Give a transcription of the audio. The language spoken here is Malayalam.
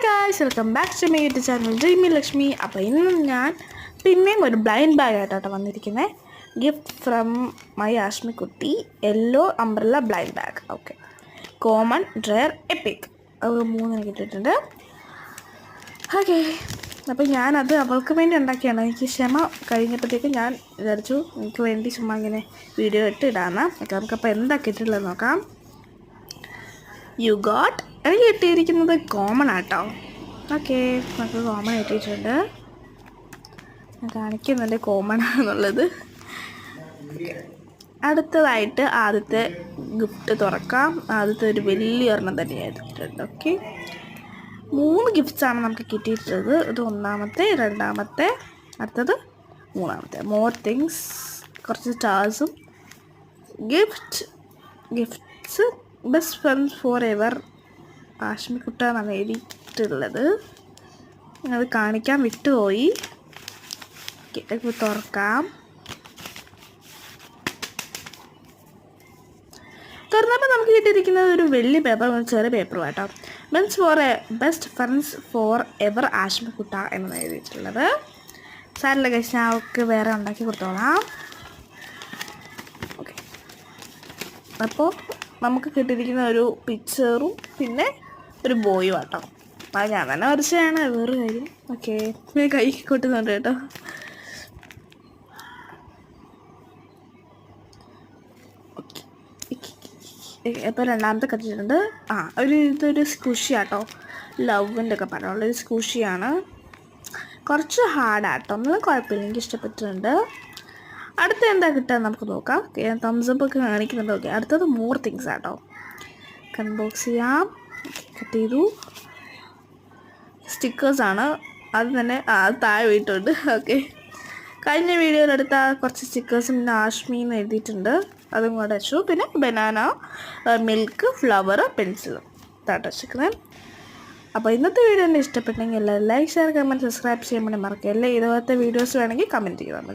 Guys, welcome back to my YouTube channel dreamy Lakshmi. അപ്പോൾ ഇന്ന് ഞാൻ പിന്നെയും ഒരു ബ്ലൈൻഡ് ബാഗ് ആയിട്ടാണ് വന്നിരിക്കുന്നത്. ഗിഫ്റ്റ് ഫ്രം മൈ ആഷ്മിക്കുട്ടി, yellow umbrella blind bag. Okay, common, rare, epic, അത് 3 കിട്ടിയിട്ടുണ്ട്. ഓക്കെ, അപ്പോൾ ഞാനത് അവൾക്ക് വേണ്ടി ഉണ്ടാക്കിയാണ്. എനിക്ക് ക്ഷമ കഴിഞ്ഞപ്പോഴത്തേക്കും ഞാൻ വിചാരിച്ചു എനിക്ക് വേണ്ടി ചുമ്മാ ഇങ്ങനെ വീഡിയോ ഇടാമെന്ന്. ഓക്കെ, നമുക്കപ്പോൾ എന്താ കിട്ടിയിട്ടുള്ളത് നോക്കാം. യു ഗോട്ട്, എനിക്ക് കിട്ടിയിരിക്കുന്നത് കോമൺ ആട്ടോ. ഓക്കെ, നമുക്ക് കോമൺ കിട്ടിയിട്ടുണ്ട്. ഞാൻ കാണിക്കുന്നുണ്ട് കോമൺ ആണെന്നുള്ളത്. അടുത്തതായിട്ട് ആദ്യത്തെ ഗിഫ്റ്റ് തുറക്കാം. ആദ്യത്തെ ഒരു വലിയ ഒരെണ്ണം തന്നെയായിട്ടുണ്ട്. ഓക്കെ, 3 ഗിഫ്റ്റ്സാണ് നമുക്ക് കിട്ടിയിട്ടുള്ളത്. ഇത് ഒന്നാമത്തെ, രണ്ടാമത്തെ, അടുത്തത് മൂന്നാമത്തെ. മോർ തിങ്സ്, കുറച്ച് സ്റ്റാർസും. Gifts best friends for ever ആഷ്മിക്കുട്ട എന്നാണ് എഴുതിയിട്ടുള്ളത്. അത് കാണിക്കാൻ വിട്ടുപോയി. തുറക്കാം. തുറന്നപ്പോൾ നമുക്ക് കിട്ടിയിരിക്കുന്നത് ഒരു വലിയ പേപ്പർ, ഒരു ചെറിയ പേപ്പറും കേട്ടോ. ബെസ്റ്റ് ഫ്രണ്ട്സ് ഫോർ എവർ ആഷ്മിക്കുട്ട എന്നാണ് എഴുതിയിട്ടുള്ളത്. സാരില്ല കഴിച്ച് ഞാൻ അവൾക്ക് വേറെ ഉണ്ടാക്കി കൊടുത്തോളാം. ഓക്കെ, അപ്പോൾ നമുക്ക് കിട്ടിയിരിക്കുന്ന ഒരു പിക്ചറും പിന്നെ ഒരു ബോയും ആട്ടോ. അത് ഞാൻ തന്നെ വരച്ചതാണ്, വേറെ കാര്യം. ഓക്കെ, ഞാൻ കൈ കൊട്ടുന്നുണ്ട് കേട്ടോ. ഇപ്പോൾ രണ്ടാമത്തെ കത്തിട്ടുണ്ട്. ഇതൊരു സ്കുഷി ആട്ടോ. ലവിൻ്റെ ഒക്കെ പറയാനുള്ളൊരു സ്കുഷിയാണ്. കുറച്ച് ഹാർഡാട്ടോ, ഒന്നും കുഴപ്പമില്ല, എനിക്ക് ഇഷ്ടപ്പെട്ടിട്ടുണ്ട്. അടുത്ത എന്താ കിട്ടുക നമുക്ക് നോക്കാം. ഞാൻ തംസപ്പ് ഒക്കെ കാണിക്കുന്നുണ്ട്. ഓക്കെ, അടുത്തത് മോർ തിങ്സ് ആട്ടോ. അൺബോക്സ് ചെയ്യാം. കട്ട് ചെയ്തു. സ്റ്റിക്കേഴ്സാണ്, അത് തന്നെ താഴെ വീട്ടുണ്ട്. ഓക്കെ, കഴിഞ്ഞ വീഡിയോയിലെടുത്ത കുറച്ച് സ്റ്റിക്കേഴ്സും പിന്നെ ആഷ്മിന്ന് എഴുതിയിട്ടുണ്ട്, അതും കൂടെ വെച്ചു. പിന്നെ ബനാന, മിൽക്ക്, ഫ്ലവർ, പെൻസിൽ താട്ട് വെച്ചിരിക്കുന്നത്. അപ്പോൾ ഇന്നത്തെ വീഡിയോ എന്നെ ഇഷ്ടപ്പെട്ടെങ്കിൽ എല്ലാവരും ലൈക്ക്, ഷെയർ, കമൻറ്റ്, സബ്സ്ക്രൈബ് ചെയ്യാൻ വേണ്ടി മറക്കുക. ഇതുപോലത്തെ വീഡിയോസ് വേണമെങ്കിൽ കമൻറ്റ് ചെയ്താൽ മതി.